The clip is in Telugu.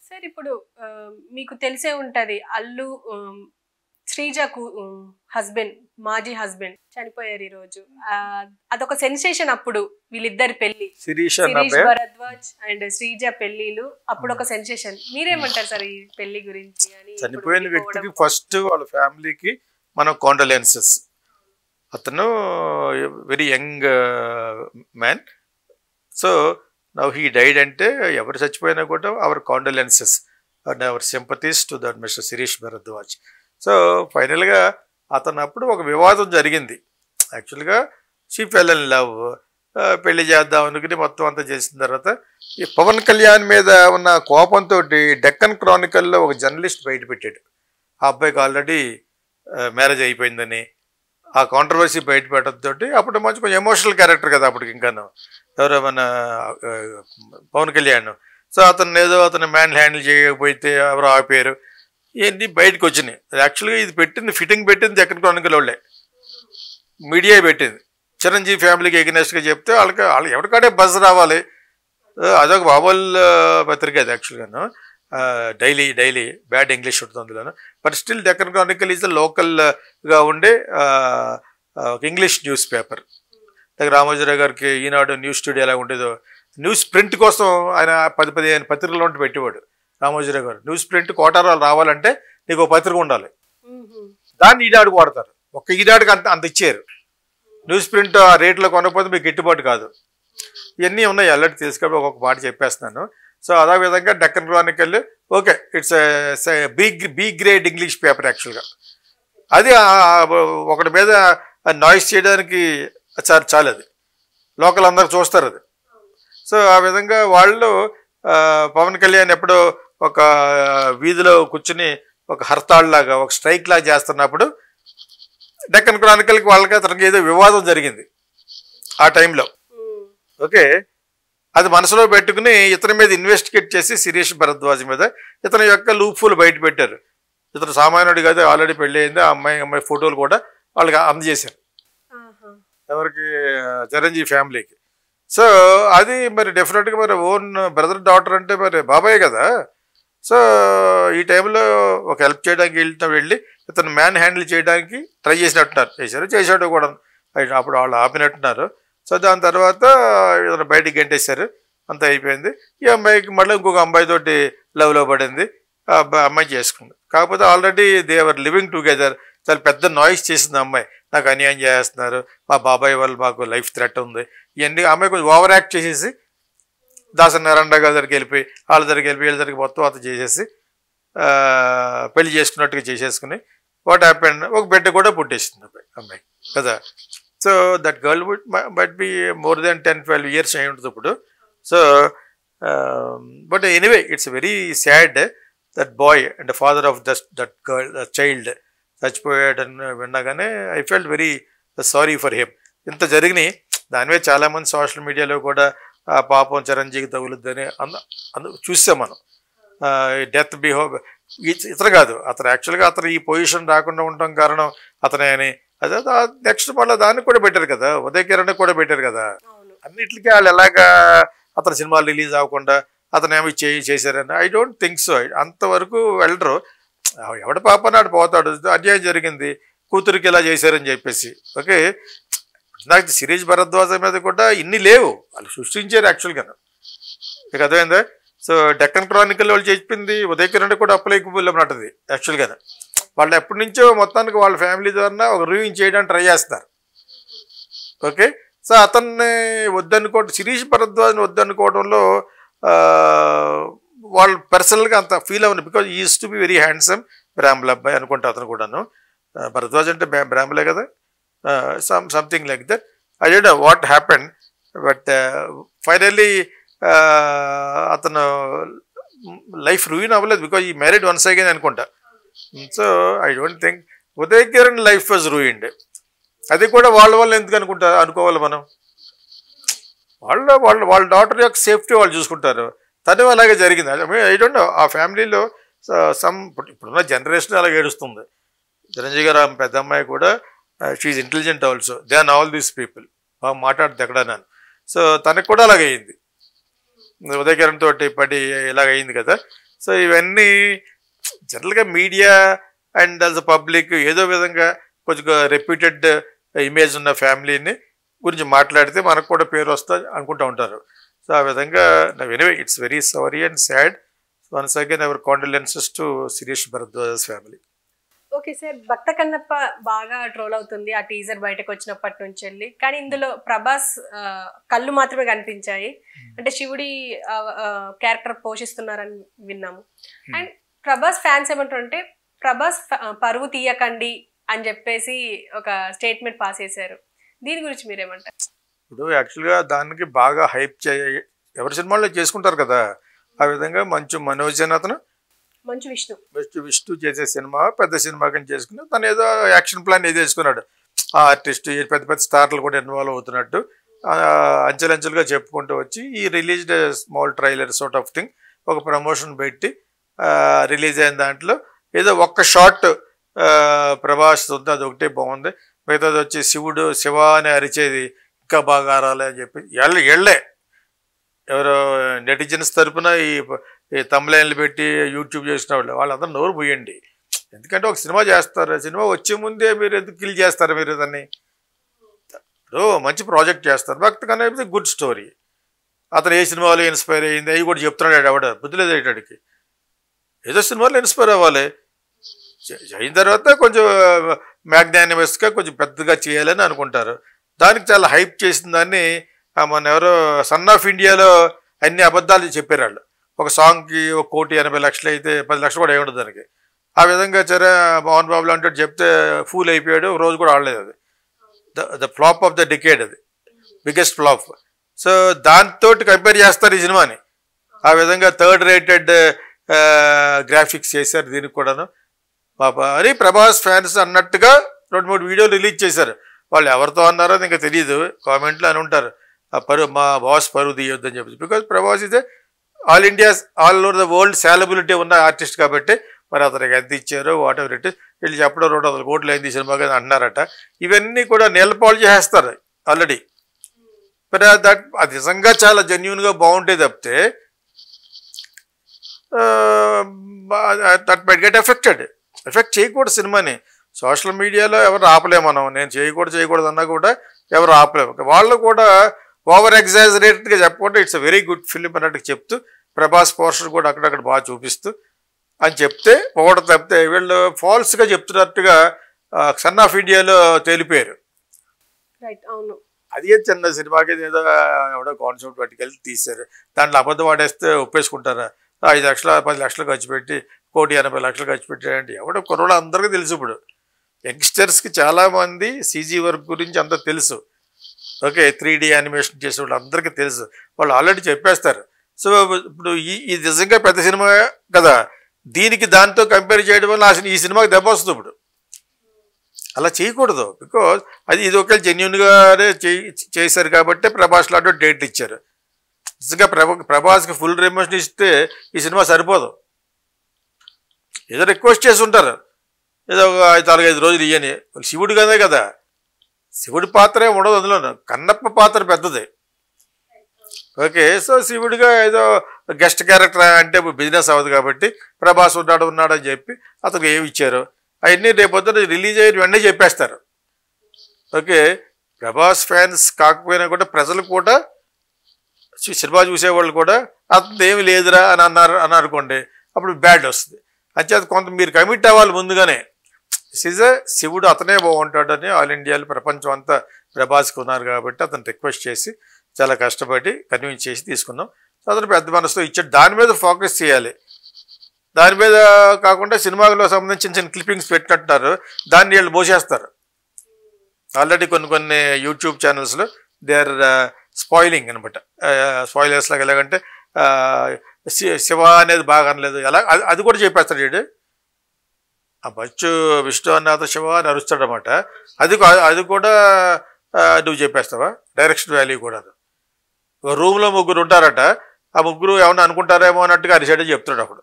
సార్ ఇప్పుడు మీకు తెలిసే ఉంటది అల్లు శ్రీజకు హస్బెండ్ మాజీ హస్బెండ్ చనిపోయారు ఈ రోజు. అదొక సెన్సేషన్ అప్పుడు వీళ్ళిద్దరి పెళ్లి శిరీష్ భరద్వాజ్ అండ్ శ్రీజ పెళ్లిలు అప్పుడు ఒక సెన్సేషన్. మీరేమంటారు సార్ ఈ పెళ్లి గురించి? అని చనిపోయిన వ్యక్తికి ఫస్ట్ వాళ్ళ ఫ్యామిలీకి మనం కాండోలెన్సెస్. అతను very young man. So now he died అంటే ఎవరు చచ్చిపోయినా కూడా our condolences and our sympathies to that mister Shirish Bharadwaj. So ఫైనల్గా అతను అప్పుడు ఒక వివాదం జరిగింది. యాక్చువల్గా షీ ఫెల్ ఇన్ లవ్, పెళ్లి చేద్దాం అనుకుని మొత్తం అంతా చేసిన తర్వాత ఈ పవన్ కళ్యాణ్ మీద ఉన్న కోపంతో డెక్కన్ క్రానికల్లో ఒక జర్నలిస్ట్ బయట పెట్టాడు. ఆ అబ్బాయికి ఆల్రెడీ మ్యారేజ్ అయిపోయిందని. ఆ కాంట్రవర్సీ బయట పెట్టడంతో అప్పుడు మంచి కొంచెం ఎమోషనల్ క్యారెక్టర్ కదా అప్పటికి ఇంకాను ఎవరో మన పవన్ కళ్యాణ్. సో అతను ఏదో అతను మ్యాన్ హ్యాండిల్ చేయకపోతే ఎవరో ఆపారు, ఇవన్నీ బయటకు వచ్చినాయి. యాక్చువల్గా ఇది పెట్టింది ఫిట్టింగ్ పెట్టింది డెక్కన్ క్రానికల్ వాళ్ళే, మీడియా పెట్టింది. చిరంజీవి ఫ్యామిలీకి ఎగ్నెస్ట్గా చెప్తే వాళ్ళకి ఎవరికాడే బజ్ రావాలి. అదొక బాబోల్ పత్రిక అది యాక్చువల్గాను, డైలీ బ్యాడ్ ఇంగ్లీష్ ఉంటుంది అందులోను. But still Deccan Chronicle is the లోకల్గా ఉండే ఒక ఇంగ్లీష్ న్యూస్ పేపర్. దగ్గర రామోజీరావు గారికి ఈనాడు న్యూస్ స్టూడియో ఎలా ఉండేదో న్యూస్ ప్రింట్ కోసం ఆయన 10-15 పత్రికలు ఉంటే పెట్టేవాడు రామోజీరావు గారు. న్యూస్ ప్రింట్ కోటారాలు రావాలంటే నీకు ఒక పత్రిక ఉండాలి, దాన్ని ఈనాడు వాడతారు. ఒక్క ఈనాడుకి అంత ఇచ్చారు. న్యూస్ ప్రింట్ ఆ రేట్లో కొనకపోతే మీకు గిట్టుబాటు కాదు. ఇవన్నీ ఉన్నాయి అల్లటి తీసుకొని ఒక్కొక్క మాట చెప్పేస్తున్నాను. సో అదేవిధంగా Deccan Chronicle okay, it's B grade English paper యాక్చువల్గా. అది ఒకటి మీద నాయిస్ చేయడానికి చాలు, అది లోకల్ అందరు చూస్తారు అది. సో ఆ విధంగా వాళ్ళు పవన్ కళ్యాణ్ ఎప్పుడో ఒక వీధిలో కూర్చుని ఒక హర్తాళ్ లాగా ఒక స్ట్రైక్ లాగా చేస్తున్నప్పుడు డెక్కన్ క్రానికల్కి వాళ్ళకి అతనికి ఏదో వివాదం జరిగింది ఆ టైంలో. ఓకే, అది మనసులో పెట్టుకుని ఇతని మీద ఇన్వెస్టిగేట్ చేసి శిరీష్ భరద్వాజ్ మీద ఇతని యొక్క లూప్ఫుల్ బయట పెట్టారు. ఇతను సామాన్యుడు కాదు, ఆల్రెడీ పెళ్ళి అయింది. ఆ అమ్మాయి ఫోటోలు కూడా వాళ్ళకి అందజేశారు ఎవరికి, చిరంజీవి ఫ్యామిలీకి. సో అది మరి డెఫినెట్గా మరి ఓన్ బ్రదర్ డాటర్ అంటే మరి బాబాయ్ కదా. సో ఈ టైంలో ఒక హెల్ప్ చేయడానికి వెళ్ళి ఇతను మ్యాన్ హ్యాండిల్ చేయడానికి ట్రై చేశాడు కూడా. అప్పుడు వాళ్ళు ఆపినట్టున్నారు. సో దాని తర్వాత ఇతను బయటికి గంటేశారు, అంతా అయిపోయింది. ఈ అమ్మాయికి మళ్ళీ ఇంకొక అమ్మాయితోటి లవ్లో పడింది, ఆ అమ్మాయి చేసుకుంది. కాకపోతే already they are living together. చాలా పెద్ద నాయిస్ చేసింది అమ్మాయి, నాకు అన్యాయం చేస్తున్నారు, మా బాబాయ్ వాళ్ళు మాకు లైఫ్ థ్రెట్ ఉంది, ఇవన్నీ. అమ్మాయి కొంచెం ఓవర్ యాక్ట్ చేసేసి దాసన్ నారాయణ గారి దగ్గరికి వెళ్ళిపోయి వాళ్ళ దగ్గరికి వీళ్ళ దగ్గరికి మొత్తం అంతా చేసేసి పెళ్లి చేసుకున్నట్టుగా చేసేసుకుని వాట్ హ్యాపెండ్ ఒక బిడ్డ కూడా పుట్టేసింది అమ్మాయి కదా. So that girl but be more than 10-12 years అయి ఉంటుంది ఇప్పుడు. So but anyway it's very sad that boy and father of that girl child చచ్చిపోయాడని విన్నాగానే I felt very sorry for him. ఇంత జరిగినాయి, దాని మీద చాలామంది సోషల్ మీడియాలో కూడా పాపం చిరంజీవికి తగులుద్దని చూసాం మనం. డెత్ ఇతను కాదు, అతను యాక్చువల్గా అతను ఈ పొజిషన్ రాకుండా ఉండటం కారణం అతనే అని. అదే నెక్స్ట్ మళ్ళీ దానికి కూడా పెట్టారు కదా, ఉదయ్ కిరణ్ కూడా పెట్టారు కదా. అన్నిటికీ వాళ్ళు ఎలాగా అతని సినిమాలు రిలీజ్ అవ్వకుండా అతను ఏమి చేశారని ఐ డోంట్ థింక్ సో. అంతవరకు వెళ్ళరు. ఎవడ పాప నాడు పోతాడు, అన్యాయం జరిగింది, కూతురికి ఇలా చేశారని చెప్పేసి. ఓకే, నాకు శిరీష్ భరద్వాజ్ మీద కూడా ఇన్ని లేవు, వాళ్ళు సృష్టించారు యాక్చువల్గా. మీకు అర్థమైందా? సో డెక్కన్ క్రానికల్ వాళ్ళు చెప్పింది ఉదయ్ కిరణ్ కూడా అప్లైకబుల్ అన్నట్టుది యాక్చువల్గా. వాళ్ళు ఎప్పటి నుంచో మొత్తానికి వాళ్ళ ఫ్యామిలీ ద్వారా ఒక రివ్యూయింగ్ చేయడానికి ట్రై చేస్తారు. ఓకే, సో అతన్ని వద్దనుకోవడం, శిరీష్ భరద్వాజ్ని వద్దనుకోవడంలో వాళ్ళు పర్సనల్గా అంత ఫీల్ అవ్వను. Because is to be very handsome, బ్రాహ్మణ అబ్బాయి అనుకుంటా అతను కూడాను. భరద్వాజ్ అంటే బ్రాహ్మలే కదా, something like that. I don't know what happened, but finally అతను లైఫ్ రూయిన్ అవ్వలేదు బికాజ్ ఈ మ్యారీడ్ వన్స్ అగైన్ అనుకుంటా. So I don't think Uday Kiran life was ruined. అది కూడా వాళ్ళ వల్ల ఎందుకు అనుకోవాలి మనం. వాళ్ళ డాటర్ యొక్క సేఫ్టీ వాళ్ళు చూసుకుంటారు. తను అలాగే జరిగింది. ఐ డోంట్ నో ఆ ఫ్యామిలీలో ఇప్పుడున్న జనరేషన్ అలాగే ఏడుస్తుంది. చిరంజీవి గారు పెద్ద అమ్మాయి కూడా she intelligent also then all these people, బాగా మాట్లాడుతుంది ఎక్కడన్నా. సో తనకు కూడా అలాగయింది, ఉదయ్ కిరణ్ తోటి పడి ఇలాగ అయింది కదా. సో ఇవన్నీ జనరల్గా మీడియా అండ్ ఆల్సో పబ్లిక్ ఏదో విధంగా కొంచెం రెప్యూటెడ్ ఇమేజ్ ఉన్న ఫ్యామిలీని గురించి మాట్లాడితే మనకు కూడా పేరు వస్తుంది అనుకుంటూ ఉంటారు. సో ఆ విధంగా anyway it's very sorry and sad. Once again our condolences to Shirish Bharadwaj family. Okay sir, Bhakta Kannappa బాగా ట్రోల్ అవుతుంది ఆ టీజర్ బయటకు వచ్చినప్పటి నుంచి వెళ్ళి. కానీ ఇందులో ప్రభాస్ కళ్ళు మాత్రమే కనిపించాయి, అంటే శివుడి క్యారెక్టర్ పోషిస్తున్నారని విన్నాము. అండ్ ప్రభాస్ ఫ్యాన్స్ ఏమంటారంటే ప్రభాస్ పరువు తీయకండి అని చెప్పేసి ఒక స్టేట్మెంట్ పాస్ చేశారు. దీని గురించి మీరేమంటారు? ఇప్పుడు యాక్చువల్గా దానికి బాగా హైప్ ఎవరి సినిమాల్లో చేసుకుంటారు కదా, ఆ విధంగా మంచు మనోజ్ అని అతను మంచు విష్ణు చేసే సినిమా పెద్ద సినిమా కానీ చేసుకుని తను ఏదో యాక్షన్ ప్లాన్ ఏదో వేసుకున్నాడు. ఆ ఆర్టిస్ట్ పెద్ద పెద్ద స్టార్లు కూడా ఇన్వాల్వ్ అవుతున్నట్టు అంచెలంచెలుగా చెప్పుకుంటూ వచ్చి ఈ released small trailer sort of thing ఒక ప్రమోషన్ పెట్టి రిలీజ్ అయిన దాంట్లో ఏదో ఒక్క షార్ట్ ప్రభాస్ ఉంది, అది ఒకటే బాగుంది. మిగతాది వచ్చి శివ అని అరిచేది ఇంకా బాగా ఆరాలి అని చెప్పి ఎళ్ళే ఎవరో నెటిజన్స్ తరపున ఈ తమ్లైన్లు పెట్టి యూట్యూబ్ చేసిన వాళ్ళందరూ నోరు పోయండి. ఎందుకంటే ఒక సినిమా చేస్తారు, సినిమా వచ్చే ముందే మీరు ఎందుకు కిల్ చేస్తారు మీరు దాన్ని? ఇప్పుడు మంచి ప్రాజెక్ట్ చేస్తారు, భక్త కన్నప్ప గుడ్ స్టోరీ, అతను ఏ సినిమాలో ఇన్స్పైర్ అయ్యింది అవి కూడా చెప్తున్నాడు. ఎవడ బుద్ధి లేదు అయ్యేటాడికి, ఏదో సినిమాలో ఇన్స్పైర్ అవ్వాలి. అయిన తర్వాత కొంచెం మ్యాగ్నానిమస్గా కొంచెం పెద్దగా చేయాలని అనుకుంటారు. దానికి చాలా హైప్ చేసిన దాన్ని మన ఎవరో సన్ ఆఫ్ ఇండియాలో అన్ని అబద్ధాలు చెప్పారు వాళ్ళు. ఒక సాంగ్కి 1,80,00,000 అయితే 10 లక్షలు కూడా ఏముంటుంది దానికి. ఆ విధంగా సరే మోహన్ బాబు లాంటి చెప్తే ఫూల్ అయిపోయాడు, రోజు కూడా ఆడలేదు. అది the flop of the decade, అది బిగ్గెస్ట్ ఫ్లాప్. సో దాంతో కంపేర్ చేస్తారు ఈ సినిమాని. ఆ విధంగా థర్డ్ రేటెడ్ గ్రాఫిక్స్ చేశారు దీనికి కూడాను. అని ప్రభాస్ ఫ్యాన్స్ అన్నట్టుగా 2-3 వీడియోలు రిలీజ్ చేశారు. వాళ్ళు ఎవరితో అన్నారో ఇంకా తెలియదు, కామెంట్లో అని ఉంటారు మా బాస్ పరువు తీయొద్దని చెప్పి. బికాజ్ ప్రభాస్ ఇదే all over the world solubility ఉన్న ఆర్టిస్ట్ కాబట్టి మరి అతనికి ఎంత ఇచ్చారో వాట్ ఎవర్ ఇట్ ఇస్ వీళ్ళు చెప్పడం 200 కోట్లు అయింది ఈ సినిమా కదా అన్నారట. ఇవన్నీ కూడా నేలపాలు చేసేస్తారు ఆల్రెడీ. మరి అది నిజంగా చాలా జెన్యున్గా బాగుంటే తప్పితే దట్ మైట్ గెట్ ఎఫెక్ట్ చేయకూడదు సినిమాని. సోషల్ మీడియాలో ఎవరు ఆపలేము మనం, నేను చేయకూడదు అన్నా కూడా ఎవరు ఆపలేము. వాళ్ళు కూడా ఓవర్ ఎగ్జాజరేటెడ్గా చెప్పకుండా it's a very good film అన్నట్టు చెప్తూ ప్రభాస్ పోస్టర్ కూడా అక్కడక్కడ బాగా చూపిస్తూ అని చెప్తే ఒకటి తప్పితే వీళ్ళు ఫాల్స్గా చెప్తున్నట్టుగా సన్ ఆఫ్ ఇండియాలో తేలిపోయారు. అది చిన్న సినిమాకి ఏదో ఎవడో కాన్సెప్ట్ పట్టుకెళ్ళి తీశారు, దాంట్లో అబద్ధం ఆడేస్తే ఒప్పేసుకుంటారా? 5 లక్షలు 10 లక్షలు ఖర్చు పెట్టి 1,80,00,000 ఖర్చు పెట్టారంటే ఎవడో కుర్రోళ్ళు అందరికీ తెలుసు. ఇప్పుడు యంగ్స్టర్స్కి చాలామంది సీజీ వర్క్ గురించి అంతా తెలుసు. ఓకే, 3D యానిమేషన్ చేసే వాళ్ళు అందరికీ తెలుసు, వాళ్ళు ఆల్రెడీ చెప్పేస్తారు. సో ఇప్పుడు ఈ నిజంగా పెద్ద సినిమా కదా, దీనికి దాంతో కంపేర్ చేయడం వల్ల ఈ సినిమాకి దెబ్బ వస్తుంది. ఇప్పుడు అలా చేయకూడదు, బికాజ్ ఇది ఒకవేళ జెన్యున్గానే చేశారు కాబట్టి ప్రభాస్ లాంటి డేట్ ఇచ్చారు. నిజంగా ప్రభాస్కి ఫుల్ రెమ్యూనరేషన్ ఇస్తే ఈ సినిమా సరిపోదు. ఏదో రిక్వెస్ట్ చేసి ఉంటారు, ఏదో 4-5 రోజులు ఇయ్యని. శివుడు కదా, శివుడి పాత్రే ఉండదు అందులో, కన్నప్ప పాత్ర పెద్దది. ఓకే, సో శివుడిగా ఏదో గెస్ట్ క్యారెక్టర్ అంటే బిజినెస్ అవ్వదు కాబట్టి ప్రభాస్ ఉన్నాడు అని చెప్పి అతనికి ఏమి ఇచ్చారు అవన్నీ రేపొద్దున రిలీజ్ అయ్యి వెంటనే చెప్పేస్తారు. ఓకే, ప్రభాస్ ఫ్యాన్స్ కాకపోయినా కూడా ప్రజలు కూడా సినిమా చూసేవాళ్ళు కూడా అతను ఏమి లేదురా అని అనుకోండి, అప్పుడు బ్యాడ్ వస్తుంది. అంచేత కొంత మీరు కమిట్ అవ్వాలి ముందుగానే. శివుడు అతనే బాగుంటాడని ఆల్ ఇండియాలో ప్రపంచం అంతా ప్రభాస్కి ఉన్నారు కాబట్టి అతను రిక్వెస్ట్ చేసి చాలా కష్టపడి కన్విన్స్ చేసి తీసుకున్నాం. అతను పెద్ద మనసుతో ఇచ్చాడు. దాని మీద ఫోకస్ చేయాలి, దాని మీద కాకుండా సినిమాలో సంబంధించిన చిన్న క్లిప్పింగ్స్ పెట్టినట్టున్నారు, దాన్ని వీళ్ళు మోసేస్తారు. ఆల్రెడీ కొన్ని యూట్యూబ్ ఛానల్స్లో దే ఆర్ స్పాయిలింగ్ అనమాట. స్పాయిలర్స్ లాగా ఎలాగంటే శివ అనేది బాగా అనలేదు, ఎలా అది కూడా చెప్పేస్తాడు వీడు. ఆ బచ్చు విష్ణు అన్నాథ శివ అని అరుస్తాడనమాట. అది కూడా నువ్వు చెప్పేస్తావా? డైరెక్షన్ వాల్యూ కూడా. రూమ్లో 3 ఉంటారట, ఆ 3 ఏమన్నా అనుకుంటారేమో అన్నట్టుగా అరిసాడని చెప్తున్నాడు అప్పుడు.